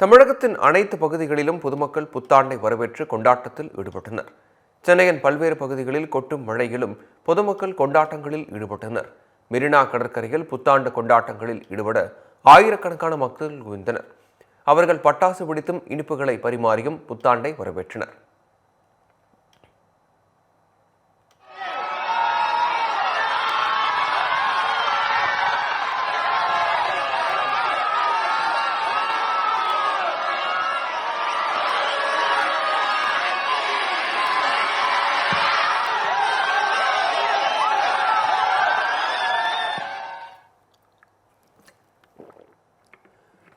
தமிழகத்தின் அனைத்து பகுதிகளிலும் பொதுமக்கள் புத்தாண்டை வரவேற்று கொண்டாட்டத்தில் ஈடுபட்டனர். சென்னையின் பல்வேறு பகுதிகளில் கொட்டும் மழையிலும் பொதுமக்கள் கொண்டாட்டங்களில் ஈடுபட்டனர். மெரினா கடற்கரையில் புத்தாண்டு கொண்டாட்டங்களில் ஈடுபட ஆயிரக்கணக்கான மக்கள் குவிந்தனர். அவர்கள் பட்டாசு வெடித்தும் இனிப்புகளை பரிமாறியும் புத்தாண்டை வரவேற்றனர்.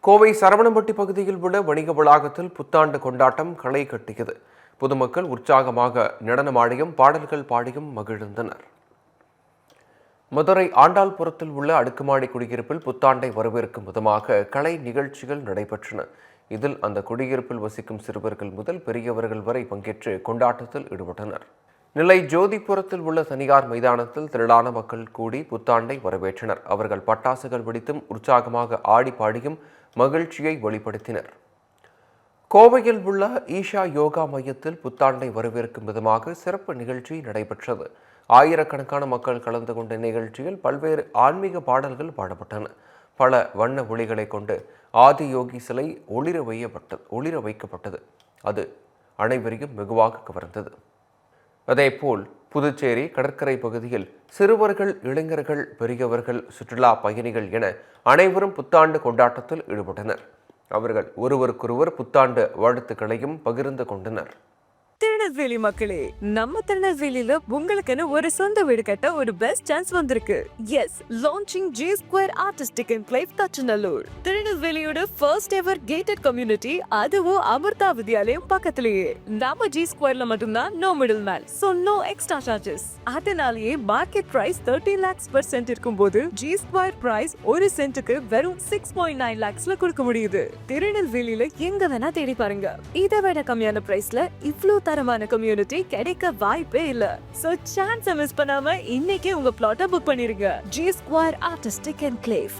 கோவை சரவணம்பட்டி பகுதியில் உள்ள வணிக வளாகத்தில் புத்தாண்டு கொண்டாட்டம் களை கட்டியது. பொதுமக்கள் உற்சாகமாக நடனமாடியும் பாடல்கள் பாடியும் மகிழ்ந்தனர். மதுரை ஆண்டாள்புரத்தில் உள்ள அடுக்குமாடி குடியிருப்பில் புத்தாண்டை வரவேற்கும் விதமாக கலை நிகழ்ச்சிகள் நடைபெற்றன. இதில் அந்த குடியிருப்பில் வசிக்கும் சிறுவர்கள் முதல் பெரியவர்கள் வரை பங்கேற்று கொண்டாட்டத்தில் ஈடுபட்டனர். நெல்லை ஜோதிபுரத்தில் உள்ள தனியார் மைதானத்தில் திரளான மக்கள் கூடி புத்தாண்டை வரவேற்றனர். அவர்கள் பட்டாசுகள் வெடித்தும் உற்சாகமாக ஆடி பாடியும் மகிழ்ச்சியை வெளிப்படுத்தினர். கோவையில் உள்ள ஈஷா யோகா மையத்தில் புத்தாண்டை வரவேற்கும் விதமாக சிறப்பு நிகழ்ச்சி நடைபெற்றது. ஆயிரக்கணக்கான மக்கள் கலந்து கொண்ட நிகழ்ச்சியில் பல்வேறு ஆன்மீக பாடல்கள் பாடப்பட்டன. பல வண்ண ஒளிகளை கொண்டு ஆதி யோகி சிலை ஒளிர வைக்கப்பட்டது. அது அனைவரையும் வெகுவாக கவர்ந்தது. அதேபோல் புதுச்சேரி கடற்கரை பகுதியில் சிறுவர்கள், இளைஞர்கள், பெரியவர்கள், சுற்றுலா பயணிகள் என அனைவரும் புத்தாண்டு கொண்டாட்டத்தில் ஈடுபட்டனர். அவர்கள் ஒருவருக்கொருவர் புத்தாண்டு வாழ்த்துக்களையும் பகிர்ந்து கொண்டனர். திருநெல்வேலி மக்களே, நம்ம திருநெல்வேலியில உங்களுக்குன்னு ஒரு சொந்த வீடு கட்ட ஒரு பெஸ்ட் சான்ஸ் வந்திருக்கு. Yes, launching G Square Artistic Enclave Thachanallur. திருநெல்வேலியோட ஃபர்ஸ்ட் எவர் கேட்டட் கம்யூனிட்டி, அதுவும் அமிர்தா வித்யாலயம் பக்கத்திலேயே. நம்ம G Squareல மட்டும்தான் no middle man, so no extra charges. அதனாலேயே market price 30 lakhs per cent இருக்கும்போது G Square பிரைஸ் ஒரு சென்ட்டுக்கு வெறும் 6.9 lakhsல கொடுக்க முடியுது. திருநெல்வேலியில எங்க வேணா தேடி பாருங்க, இதை விட கம்மியான பிரைஸ்ல இவ்ளோ தரமான கம்யூனிட்டி கிடைக்க வாய்ப்பே இல்ல. சோ சான்ஸ் மிஸ் பண்ணாம இன்னைக்கே உங்க பிளாட்டை புக் பண்ணிருங்க. G Square Artistic Enclave.